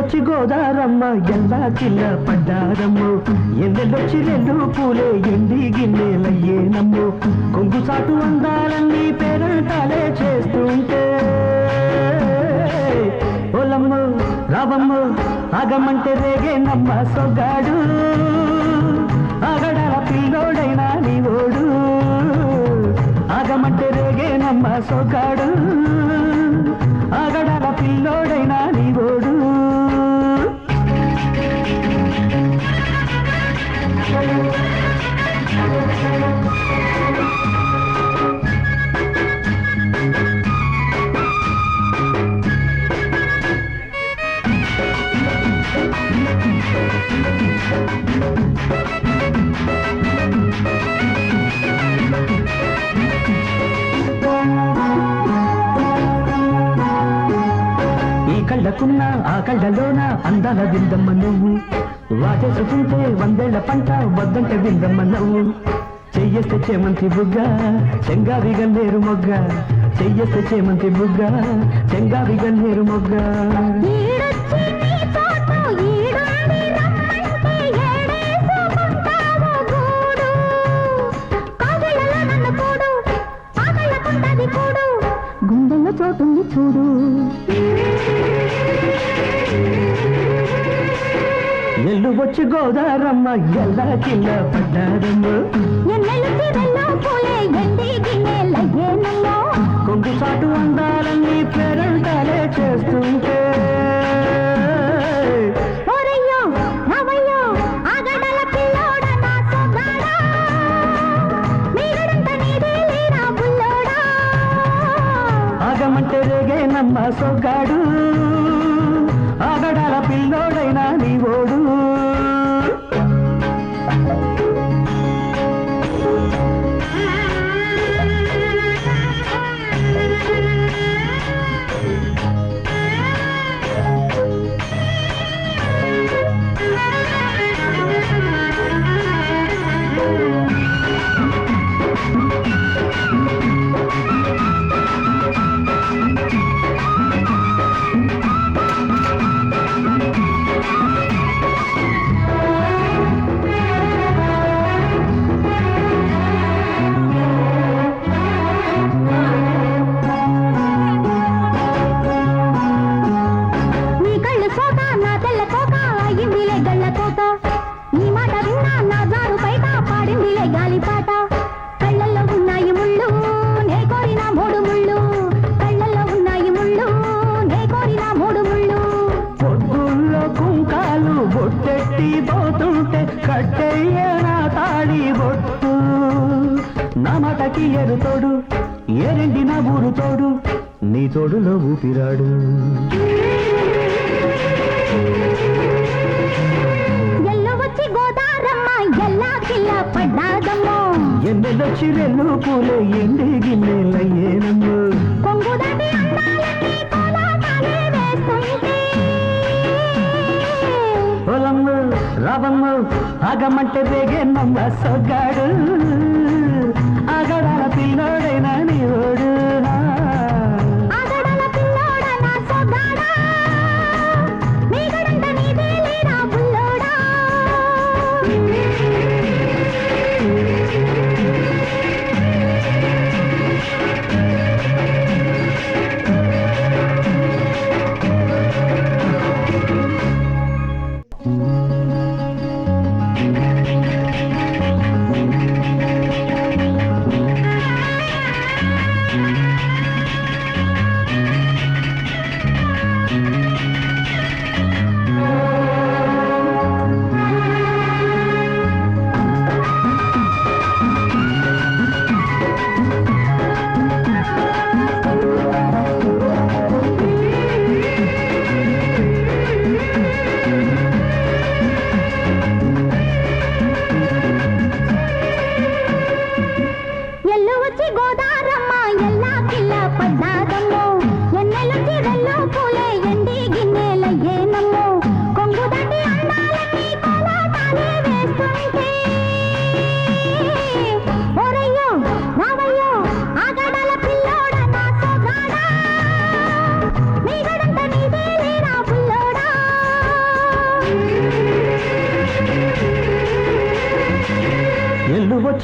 వచ్చి గోదారమ్మ ఎల్లా చిల్ల పడ్డారమ్మో ఎన్నెల్లొచ్చి రెండు పూలే ఎండి గిన్నెలయ్యేనమ్మో కొంగు సాటు అందాలన్నీ పేరంటాలే చేస్తుంటే ఓలమ్మో రావమ్మో ఆగమంటే రేగేనమ్మ సొగ్గాడు ఆగడాల పిల్లోడైనా నీ ఓడు ఆగమంటే రేగేనమ్మ సొగ్గాడు ఆగడాల పిల్లోడైనా నీ ఓడు కళ్ళకున్న ఆ కళ్ళలోన అందాల విందమ్మ నువ్వు వాటేసుకుంటే వందేళ్ల పంట వద్దంటే విందమ్మ నువ్వు చెయ్యేస్తే చేమంతి బుగ్గ చెంగావి గన్నేరు మొగ్గ చెయ్యేస్తే చేమంతి బుగ్గ చెంగావి గన్నేరు మొగ్గ గుండెల్లో చోటుంది చూడు ఎల్లు వచ్చి గోదారమ్మ ఎల్లా కిల్ల పడ్డారమ్మ కొంగు సాటు అందాలన్నీ పేరంటాలే చేస్తుంటే ఆగమంటే రేగేనమ్మ సొగ్గాడు ఆగడాల పిల్లోడైనా నీ ఓడు బొట్టెట్టిపోతుంటే కట్టెయ్య నా తాళి బొట్టు నా మాటకి ఎరు తోడు ఎరండి నా ఊరు తోడు నీ తోడులో ఊపిరాడు వచ్చి గోదారమ్మ ఎల్లా కిల్ల పడ్డాదమ్మో ఎన్నెలొచ్చి రెల్లు పూలే ఎండి గిన్నెలయ్యేనమ్మో కొంగు దాటి అందాలన్నీ కోలాటాలే వేస్తుంటే ఓలమ్మ రావమ్మ ఆగమంటే రేగేనమ్మ సొగ్గాడు ఆగడాల పిల్లోడైనా నీ ఓడు ఆగడాల పిల్లోడైనా సొగ్గాడా నీగడంట నీదే లేరా బుల్లోడా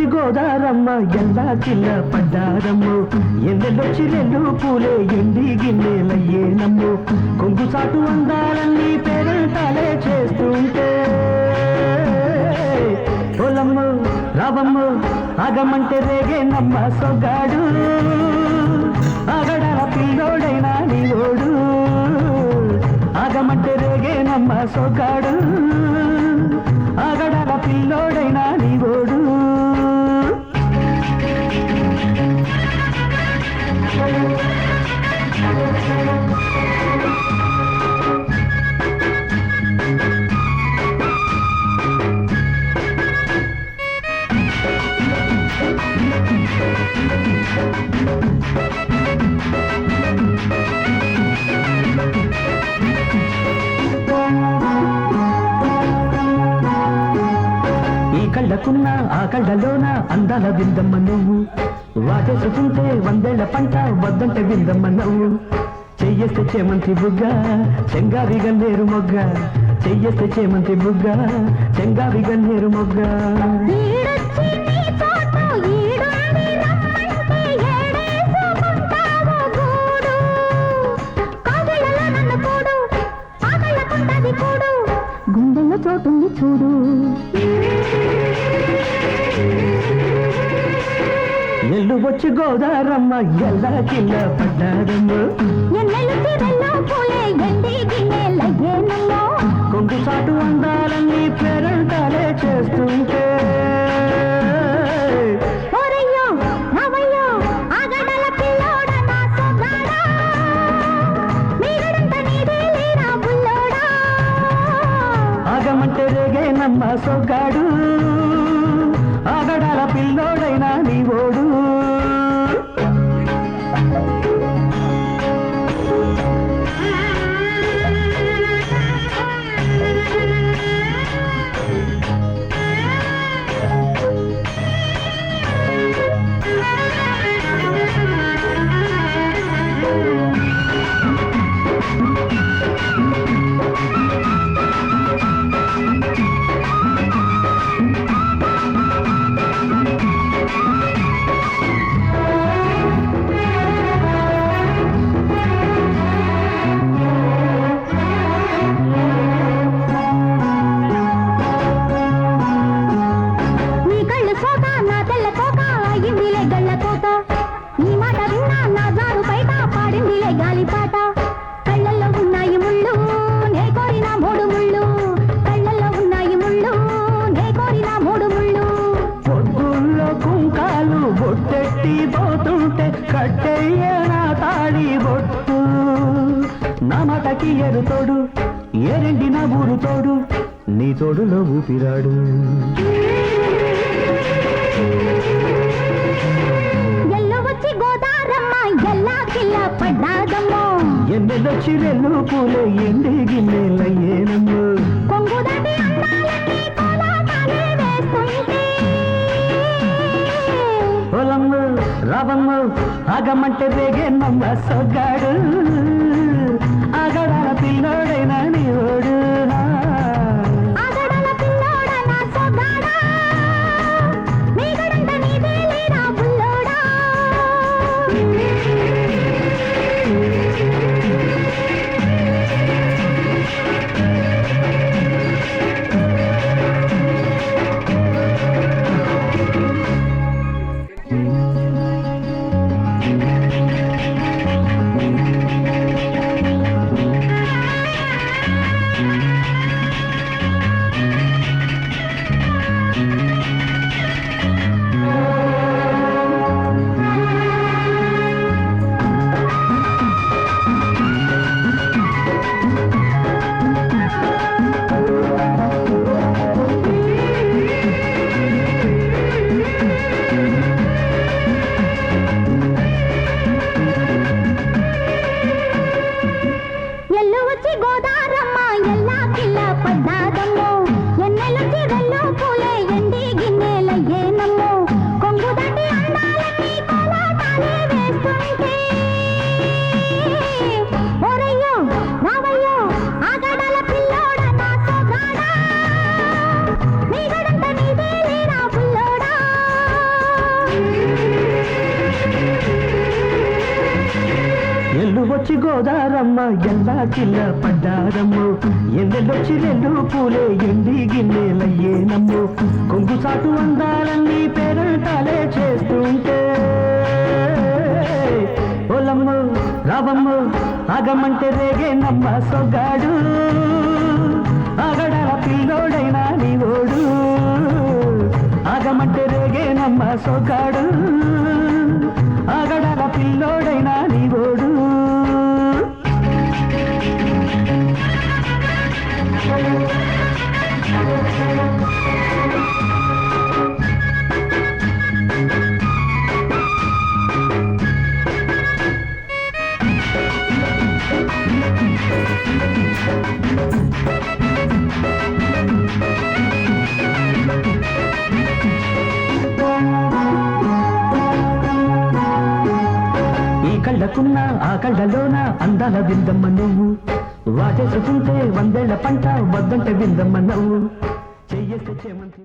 వచ్చి గోదారమ్మ ఎల్లా కిల్ల పడ్డారమ్మో ఎన్నెల్లొచ్చి రెండు పూలే ఎండి గిన్నెలయ్యేనమ్మో కొంగు సాటు అందాలన్నీ పేరంటాలే చేస్తుంటే పొలమ్ము రావమ్ము ఆగమంటే రేగేనమ్మ సొగ్గాడు ఆగడాల పిల్లోడైనా నీలోడు ఆగమంటే రేగేనమ్మ సొగ్గాడు ఆగడాల పిల్లోడైనా నీవోడు కళ్ళకున్న ఆ కళ్ళలోన అందాల విందమ్మ నువ్వు వాటేసుకుంటే వందేళ్ల పంట వద్దంటే విందమ్మ నువ్వు చెయ్యేస్తే చేమంతి బుగ్గ చెంగావి గన్నేరు మొగ్గ చెయ్యేస్తే చేమంతి బుగ్గ చెంగావి గన్నేరు మొగ్గ గుండెల్లో చోటుంది చూడు ఎల్లు వచ్చి గోదారమ్మ ఎల్లా కిల్ల పడ్డారమ్మ కొంగు సాటు అందాలన్నీ పేరంటాలే చేస్తుంటే ఆగమంటే రేగేనమ్మ సొగ్గాడు ఆగడాల పిల్లోడైనా నీవోడు పోతుంటే కట్టెయ్య నా తాళి బొట్టు నా మాటకి ఎరు తోడు ఎరండి నా ఊరు తోడు నీ తోడులో ఊపిరాడు వచ్చి గోదారమ్మ ఎల్లా కిల్ల పడ్డాదమ్మో ఎన్నెల్లొచ్చి రెల్లు పూలే ఎండి గిన్నెలయ్యేనమ్మో కొంగు దాటి అందాలన్నీ కోలాటాలే వేస్తుంటే పొలమ్ము రావమ్ము ఆగమంటే రేగేనమ్మ సొగ్గాడు ఆగడాల పిల్లోడైనా నీవోడు ఆగడాల పిల్లోడైనా సొగ్గాడా మీగడంత నీదే లేరా బుల్లోడా ఎల్లు వచ్చి గోదారమ్మ ఎల్లా కిల్ల పడ్డారమ్మో ఎన్నెల్లొచ్చి రెండు పూలే ఎండి గిన్నెలయ్యేనమ్మో కొంగు సాటు అందాలన్నీ పేరంటాలే చేస్తుంటే ఓలమ్మ రావమ్మ ఆగమంటే రేగేనమ్మ సొగ్గాడు ఆగడాల పిల్లోడైనా నీవోడు ఆగమంటే రేగేనమ్మ సొగ్గాడు ఆగడాల పిల్లోడైనా నీవోడు కళ్ళకున్న ఆ కళ్ళలోన అందాల విందమ్మ నువ్వు వాటేసుకుంటే 100 ఏళ్ల పంట వద్దంటే విందమ్మ నువ్వు చెయ్యేస్తే చేమంతి